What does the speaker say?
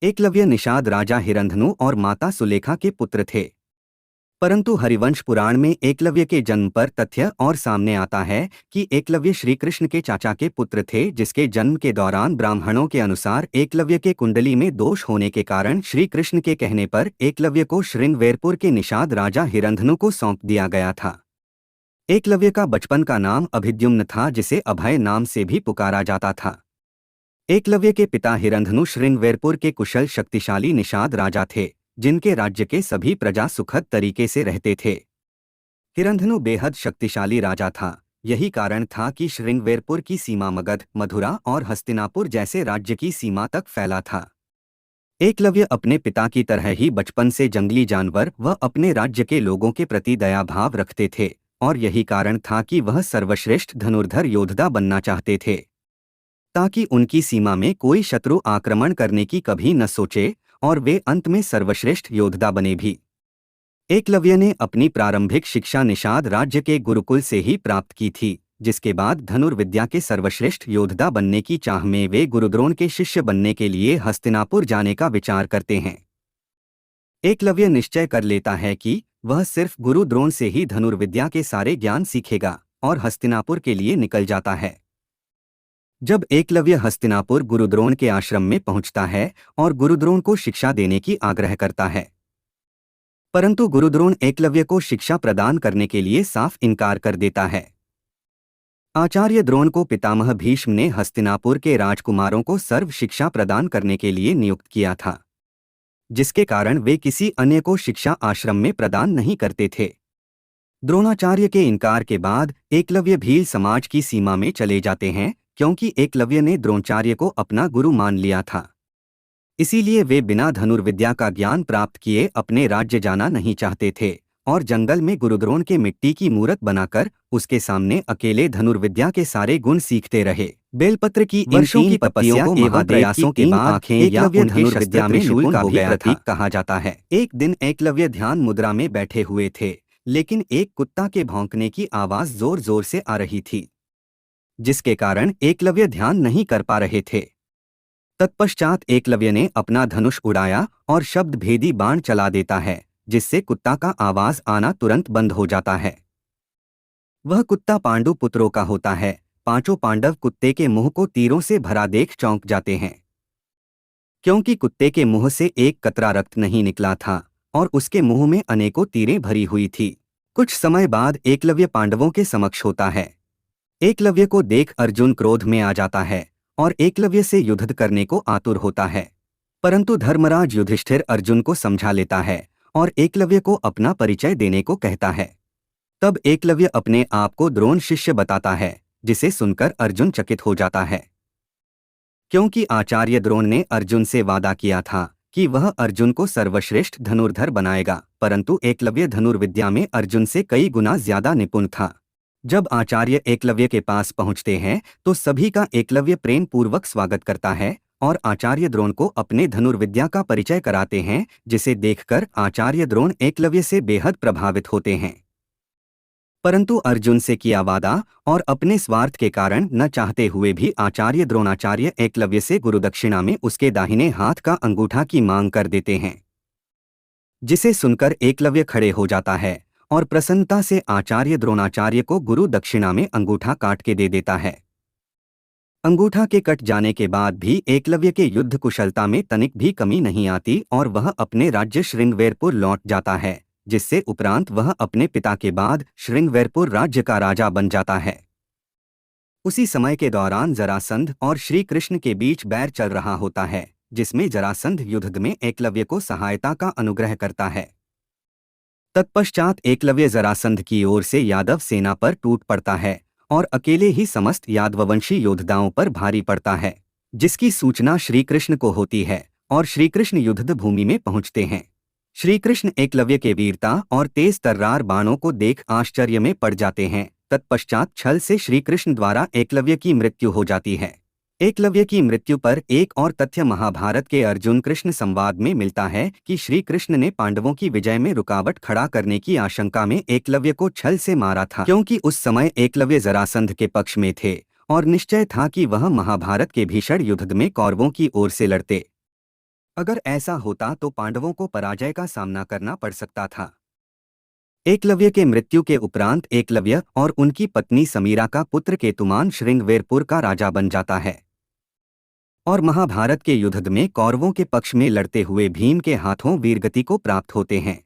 एकलव्य निषाद राजा हिरंधनु और माता सुलेखा के पुत्र थे। परंतु हरिवंश पुराण में एकलव्य के जन्म पर तथ्य और सामने आता है कि एकलव्य श्री कृष्ण के चाचा के पुत्र थे, जिसके जन्म के दौरान ब्राह्मणों के अनुसार एकलव्य के कुंडली में दोष होने के कारण श्री कृष्ण के कहने पर एकलव्य को श्रृंगवेरपुर के निषाद राजा हिरंधनु को सौंप दिया गया था। एकलव्य का बचपन का नाम अभिद्युम्न था, जिसे अभय नाम से भी पुकारा जाता था। एकलव्य के पिता हिरंधनु श्रृंगवेरपुर के कुशल शक्तिशाली निषाद राजा थे, जिनके राज्य के सभी प्रजा सुखद तरीके से रहते थे। हिरंधनु बेहद शक्तिशाली राजा था। यही कारण था कि श्रृंगवेरपुर की सीमा मगध, मथुरा और हस्तिनापुर जैसे राज्य की सीमा तक फैला था। एकलव्य अपने पिता की तरह ही बचपन से जंगली जानवर व अपने राज्य के लोगों के प्रति दया भाव रखते थे, और यही कारण था कि वह सर्वश्रेष्ठ धनुर्धर योद्धा बनना चाहते थे, ताकि उनकी सीमा में कोई शत्रु आक्रमण करने की कभी न सोचे और वे अंत में सर्वश्रेष्ठ योद्धा बने भी। एकलव्य ने अपनी प्रारंभिक शिक्षा निषाद राज्य के गुरुकुल से ही प्राप्त की थी, जिसके बाद धनुर्विद्या के सर्वश्रेष्ठ योद्धा बनने की चाह में वे गुरुद्रोण के शिष्य बनने के लिए हस्तिनापुर जाने का विचार करते हैं। एकलव्य निश्चय कर लेता है कि वह सिर्फ गुरु द्रोण से ही धनुर्विद्या के सारे ज्ञान सीखेगा और हस्तिनापुर के लिए निकल जाता है। जब एकलव्य हस्तिनापुर गुरुद्रोण के आश्रम में पहुंचता है और गुरुद्रोण को शिक्षा देने की आग्रह करता है, परंतु गुरुद्रोण एकलव्य को शिक्षा प्रदान करने के लिए साफ इनकार कर देता है। आचार्य द्रोण को पितामह भीष्म ने हस्तिनापुर के राजकुमारों को सर्व शिक्षा प्रदान करने के लिए नियुक्त किया था, जिसके कारण वे किसी अन्य को शिक्षा आश्रम में प्रदान नहीं करते थे। द्रोणाचार्य के इनकार के बाद एकलव्य भील समाज की सीमा में चले जाते हैं, क्योंकि एकलव्य ने द्रोणाचार्य को अपना गुरु मान लिया था। इसीलिए वे बिना धनुर्विद्या का ज्ञान प्राप्त किए अपने राज्य जाना नहीं चाहते थे और जंगल में गुरुद्रोण के मिट्टी की मूर्त बनाकर उसके सामने अकेले धनुर्विद्या के सारे गुण सीखते रहे। बेलपत्र की वर्षों की तपस्या एवं प्रयासों के बाद आंखें या धनुर्विद्या में शूल का भी प्रतीक कहा जाता है। एक दिन एकलव्य ध्यान मुद्रा में बैठे हुए थे, लेकिन एक कुत्ता के भौंकने की आवाज जोर जोर से आ रही थी, जिसके कारण एकलव्य ध्यान नहीं कर पा रहे थे। तत्पश्चात एकलव्य ने अपना धनुष उड़ाया और शब्द भेदी बाण चला देता है, जिससे कुत्ता का आवाज आना तुरंत बंद हो जाता है। वह कुत्ता पांडु पुत्रों का होता है। पांचों पांडव कुत्ते के मुंह को तीरों से भरा देख चौंक जाते हैं, क्योंकि कुत्ते के मुंह से एक कतरा रक्त नहीं निकला था और उसके मुंह में अनेकों तीरें भरी हुई थी। कुछ समय बाद एकलव्य पांडवों के समक्ष होता है। एकलव्य को देख अर्जुन क्रोध में आ जाता है और एकलव्य से युद्ध करने को आतुर होता है, परंतु धर्मराज युधिष्ठिर अर्जुन को समझा लेता है और एकलव्य को अपना परिचय देने को कहता है। तब एकलव्य अपने आप को द्रोण शिष्य बताता है, जिसे सुनकर अर्जुन चकित हो जाता है, क्योंकि आचार्य द्रोण ने अर्जुन से वादा किया था कि वह अर्जुन को सर्वश्रेष्ठ धनुर्धर बनाएगा, परंतु एकलव्य धनुर्विद्या में अर्जुन से कई गुना ज्यादा निपुण था। जब आचार्य एकलव्य के पास पहुंचते हैं तो सभी का एकलव्य प्रेम पूर्वक स्वागत करता है और आचार्य द्रोण को अपने धनुर्विद्या का परिचय कराते हैं, जिसे देखकर आचार्य द्रोण एकलव्य से बेहद प्रभावित होते हैं। परंतु अर्जुन से किया वादा और अपने स्वार्थ के कारण न चाहते हुए भी आचार्य द्रोणाचार्य एकलव्य से गुरुदक्षिणा में उसके दाहिने हाथ का अंगूठा की मांग कर देते हैं, जिसे सुनकर एकलव्य खड़े हो जाता है और प्रसन्नता से आचार्य द्रोणाचार्य को गुरु दक्षिणा में अंगूठा काट के दे देता है। अंगूठा के कट जाने के बाद भी एकलव्य के युद्ध कुशलता में तनिक भी कमी नहीं आती और वह अपने राज्य श्रृंगवेरपुर लौट जाता है, जिससे उपरांत वह अपने पिता के बाद श्रृंगवेरपुर राज्य का राजा बन जाता है। उसी समय के दौरान जरासंध और श्री कृष्ण के बीच बैर चल रहा होता है, जिसमें जरासंध युद्ध में एकलव्य को सहायता का अनुग्रह करता है। तत्पश्चात एकलव्य जरासंध की ओर से यादव सेना पर टूट पड़ता है और अकेले ही समस्त यादववंशी योद्धाओं पर भारी पड़ता है, जिसकी सूचना श्री कृष्ण को होती है और श्री कृष्ण युद्ध भूमि में पहुंचते हैं। श्री कृष्ण एकलव्य के वीरता और तेज तर्रार बाणों को देख आश्चर्य में पड़ जाते हैं। तत्पश्चात छल से श्री कृष्ण द्वारा एकलव्य की मृत्यु हो जाती है। एकलव्य की मृत्यु पर एक और तथ्य महाभारत के अर्जुन कृष्ण संवाद में मिलता है कि श्री कृष्ण ने पांडवों की विजय में रुकावट खड़ा करने की आशंका में एकलव्य को छल से मारा था, क्योंकि उस समय एकलव्य जरासंध के पक्ष में थे और निश्चय था कि वह महाभारत के भीषण युद्ध में कौरवों की ओर से लड़ते। अगर ऐसा होता तो पांडवों को पराजय का सामना करना पड़ सकता था। एकलव्य के मृत्यु के उपरांत एकलव्य और उनकी पत्नी समीरा का पुत्र केतुमान श्रृंगवेरपुर का राजा बन जाता है और महाभारत के युद्ध में कौरवों के पक्ष में लड़ते हुए भीम के हाथों वीरगति को प्राप्त होते हैं।